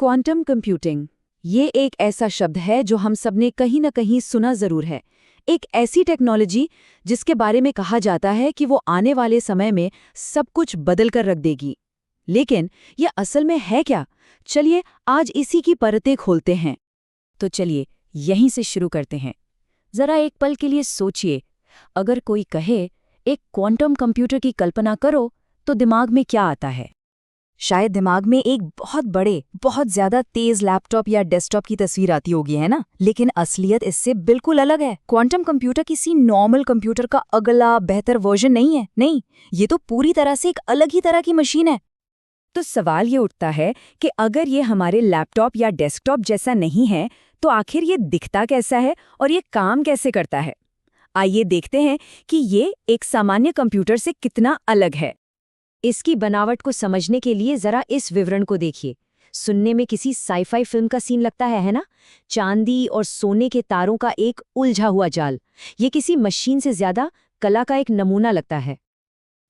Quantum computing, ये एक ऐसा शब्द है जो हम सबने कहीं न कहीं सुना जरूर है। एक ऐसी टेक्नोलॉजी जिसके बारे में कहा जाता है कि वो आने वाले समय में सब कुछ बदल कर रख देगी। लेकिन ये असल में है क्या? चलिए आज इसी की परतें खोलते हैं। तो चलिए यहीं से शुरू करते हैं। जरा एक पल के लिए सोचिए, अगर कोई कहे एक क्वांटम कंप्यूटर की कल्पना करो तो दिमाग में क्या आता है? शायद दिमाग में एक बहुत बड़े, बहुत ज्यादा तेज लैपटॉप या डेस्कटॉप की तस्वीर आती होगी, है ना? लेकिन असलियत इससे बिल्कुल अलग है। क्वांटम कंप्यूटर किसी नॉर्मल कंप्यूटर का अगला बेहतर वर्जन नहीं है। नहीं, ये तो पूरी तरह से एक अलग ही तरह की मशीन है। तो सवाल ये उठता है कि अगर ये हमारे लैपटॉप या डेस्कटॉप जैसा नहीं है तो आखिर ये दिखता कैसा है और ये काम कैसे करता है? आइए देखते हैं कि ये एक सामान्य कंप्यूटर से कितना अलग है। इसकी बनावट को समझने के लिए जरा इस विवरण को देखिए। सुनने में किसी साईफाई फिल्म का सीन लगता है ना? चांदी और सोने के तारों का एक उलझा हुआ जाल। ये किसी मशीन से ज्यादा कला का एक नमूना लगता है।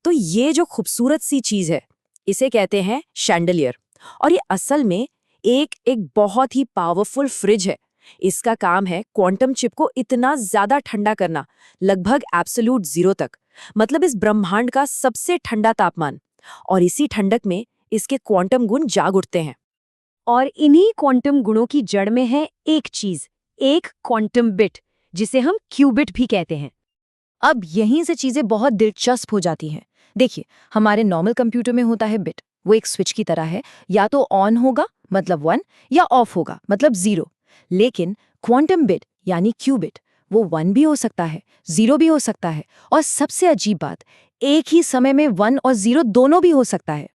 तो ये जो खूबसूरत सी चीज है, इसे कहते हैं शैंडलियर। और ये असल में एक बहुत ही पावरफुल फ्रिज है। इसका काम है क्वांटम चिप को इतना ज्यादा ठंडा करना, लगभग एब्सोल्यूट जीरो तक, मतलब इस ब्रह्मांड का सबसे ठंडा तापमान। और इसी ठंडक में इसके क्वांटम गुण जाग उठते हैं। और इन्हीं क्वांटम गुणों की जड़ में है एक चीज, एक क्वांटम बिट, जिसे हम क्यूबिट भी कहते हैं। अब यहीं से चीजें बहुत दिलचस्प हो जाती हैं। देखिए, हमारे नॉर्मल कंप्यूटर में होता है बिट, वो एक स्विच की तरह है, या तो ऑन होगा मतलब 1 या ऑफ होगा मतलब 0। लेकिन क्वांटम बिट यानी क्यूबिट, वो 1 भी हो सकता है, 0 भी हो सकता है, और सबसे अजीब बात, एक ही समय में 1 और 0 दोनों भी हो सकता है।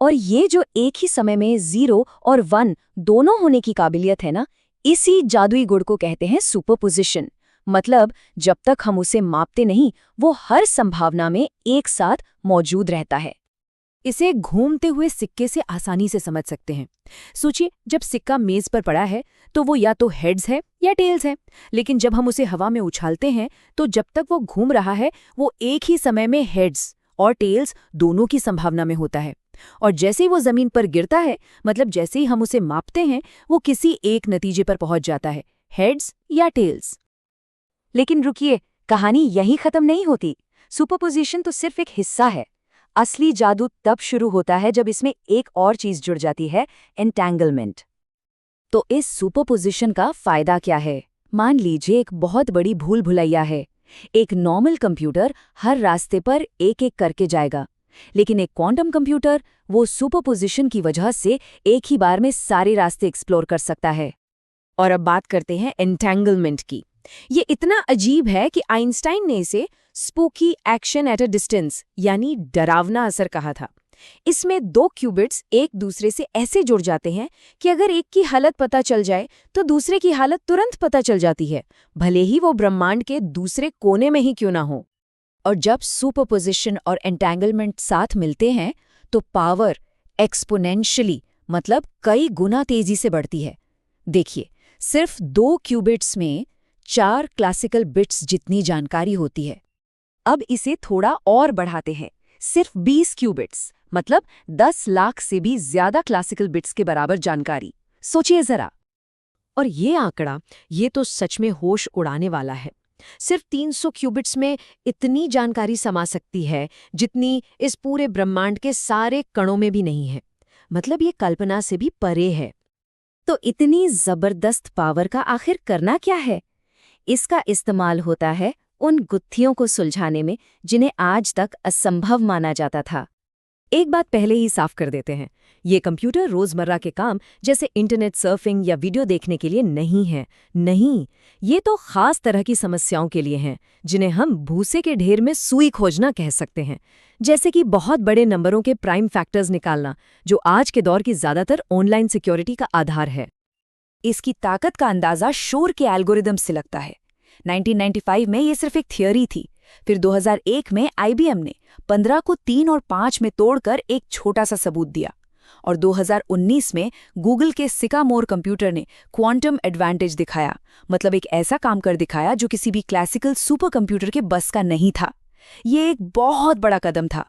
और ये जो एक ही समय में 0 और 1 दोनों होने की काबिलियत है ना, इसी जादुई गुण को कहते हैं सुपरपोजिशन। मतलब जब तक हम उसे मापते नहीं, वो हर संभावना में एक साथ मौजूद रहता है। इसे घूमते हुए सिक्के से आसानी से समझ सकते हैं। सोचिए, जब सिक्का मेज पर पड़ा है तो वो या तो हेड्स है या टेल्स है, लेकिन जब हम उसे हवा में उछालते हैं तो जब तक वो घूम रहा है वो एक ही समय में हेड्स और टेल्स दोनों की संभावना में होता है। और जैसे ही वो जमीन पर गिरता है, मतलब जैसे ही हम उसे मापते हैं, वो किसी एक नतीजे पर पहुंच जाता है, हेड्स या टेल्स। लेकिन रुकिए, कहानी यहीं खत्म नहीं होती। सुपरपोजिशन तो सिर्फ एक हिस्सा है। असली जादू तब शुरू होता है जब इसमें एक और चीज जुड़ जाती है, एंटेंगलमेंट। तो इस सुपरपोजिशन का फायदा क्या है? मान लीजिए एक बहुत बड़ी भूल भुलैया है। एक नॉर्मल कंप्यूटर हर रास्ते पर एक-एक करके जाएगा, लेकिन एक क्वांटम कंप्यूटर वो सुपरपोजिशन की वजह से एक ही बार में सारे रास्ते एक्सप्लोर कर सकता है। और अब बात करते हैं एंटेंगलमेंट की। ये इतना अजीब है कि आइंस्टाइन ने इसे spooky action at a distance यानी डरावना असर कहा था। इसमें दो क्यूबिट्स एक दूसरे से ऐसे जुड़ जाते हैं कि अगर एक की हालत पता चल जाए तो दूसरे की हालत तुरंत पता चल जाती है, भले ही वो ब्रह्मांड के दूसरे कोने में ही क्यों ना हो। और जब सुपरपोजिशन और एंटेंगलमेंट साथ मिलते हैं तो पावर एक्सपोनेंशियली, मतलब कई गुना तेजी से बढ़ती है। देखिए, सिर्फ 2 क्यूबिट्स में 4 क्लासिकल बिट्स जितनी जानकारी होती है। अब इसे थोड़ा और बढ़ाते हैं, सिर्फ 20 क्यूबिट्स, मतलब 10 लाख से भी ज्यादा क्लासिकल बिट्स के बराबर जानकारी। सोचिए जरा। और ये आंकड़ा, ये तो सच में होश उड़ाने वाला है। सिर्फ 300 क्यूबिट्स में इतनी जानकारी समा सकती है जितनी इस पूरे ब्रह्मांड के सारे कणों में भी नहीं है। मतलब ये कल्पना से भी परे है। तो इतनी जबरदस्त पावर का आखिर करना क्या है? इसका इस्तेमाल होता है उन गुत्थियों को सुलझाने में जिन्हें आज तक असंभव माना जाता था। एक बात पहले ही साफ कर देते हैं, ये कंप्यूटर रोजमर्रा के काम जैसे इंटरनेट सर्फिंग या वीडियो देखने के लिए नहीं है। नहीं, ये तो खास तरह की समस्याओं के लिए हैं, जिन्हें हम भूसे के ढेर में सुई खोजना कह सकते हैं। जैसे कि बहुत बड़े नंबरों के प्राइम फैक्टर्स निकालना, जो आज के दौर की ज्यादातर ऑनलाइन सिक्योरिटी का आधार है। इसकी ताकत का अंदाजा शोर के एल्गोरिदम से लगता है। 1995 में ये सिर्फ एक थियोरी थी। फिर 2001 में IBM ने 15 को 3 और 5 में तोड़कर एक छोटा सा सबूत दिया। और 2019 में गूगल के सिकामोर कंप्यूटर ने क्वांटम एडवांटेज दिखाया, मतलब एक ऐसा काम कर दिखाया जो किसी भी क्लासिकल सुपर कंप्यूटर के बस का नहीं था। ये एक बहुत बड़ा कदम था।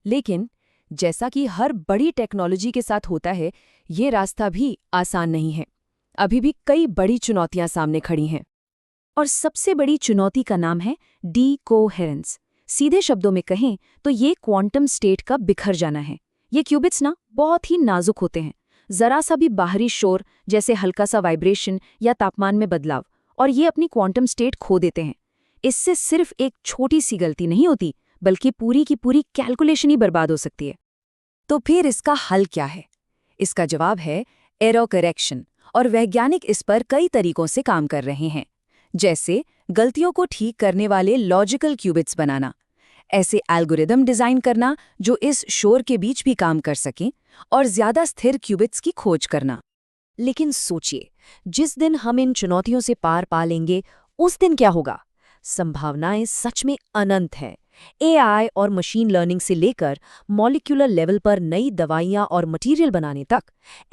लेकिन जैसा कि हर बड़ी टेक्नोलॉजी के साथ होता है, ये रास्ता भी आसान नहीं है। अभी भी कई बड़ी चुनौतियां सामने खड़ी हैं। और सबसे बड़ी चुनौती का नाम है डीकोहेरेंस। सीधे शब्दों में कहें तो ये क्वांटम स्टेट का बिखर जाना है। ये क्यूबिट्स ना बहुत ही नाजुक होते हैं। जरा सा भी बाहरी शोर, जैसे हल्का सा वाइब्रेशन या तापमान में बदलाव, और ये अपनी क्वांटम स्टेट खो देते हैं। इससे सिर्फ एक छोटी सी गलती नहीं होती, बल्कि पूरी की पूरी कैलकुलेशन ही बर्बाद हो सकती है। तो फिर इसका हल क्या है? इसका जवाब है एरर करेक्शन, और वैज्ञानिक इस पर कई तरीकों से काम कर रहे हैं। जैसे गलतियों को ठीक करने वाले लॉजिकल क्यूबिट्स बनाना, ऐसे एल्गोरिदम डिजाइन करना जो इस शोर के बीच भी काम कर सकें, और ज्यादा स्थिर क्यूबिट्स की खोज करना। लेकिन सोचिए, जिस दिन हम इन चुनौतियों से पार पा लेंगे, उस दिन क्या होगा? संभावनाएं सच में अनंत हैं। एआई और मशीन लर्निंग से लेकर मॉलिक्यूलर लेवल पर नई दवाइयां और मटेरियल बनाने तक,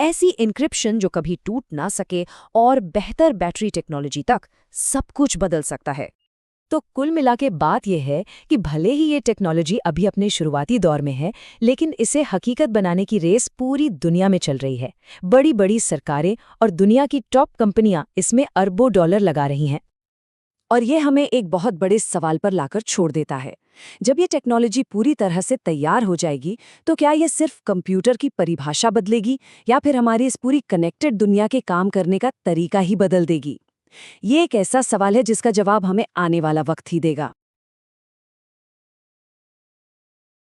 ऐसी इंक्रिप्शन जो कभी टूट ना सके, और बेहतर बैटरी टेक्नोलॉजी तक, सब कुछ बदल सकता है। तो कुल मिला के बात यह है कि भले ही ये टेक्नोलॉजी अभी अपने शुरुआती दौर में है, लेकिन इसे हकीकत बनाने की रेस पूरी दुनिया में चल रही है। बड़ी बड़ी सरकारें और दुनिया की टॉप कंपनियां इसमें अरबों डॉलर लगा रही हैं। और ये हमें एक बहुत बड़े सवाल पर लाकर छोड़ देता है। जब ये टेक्नोलॉजी पूरी तरह से तैयार हो जाएगी, तो क्या ये सिर्फ कंप्यूटर की परिभाषा बदलेगी, या फिर हमारी इस पूरी कनेक्टेड दुनिया के काम करने का तरीका ही बदल देगी? ये एक ऐसा सवाल है जिसका जवाब हमें आने वाला वक्त ही देगा।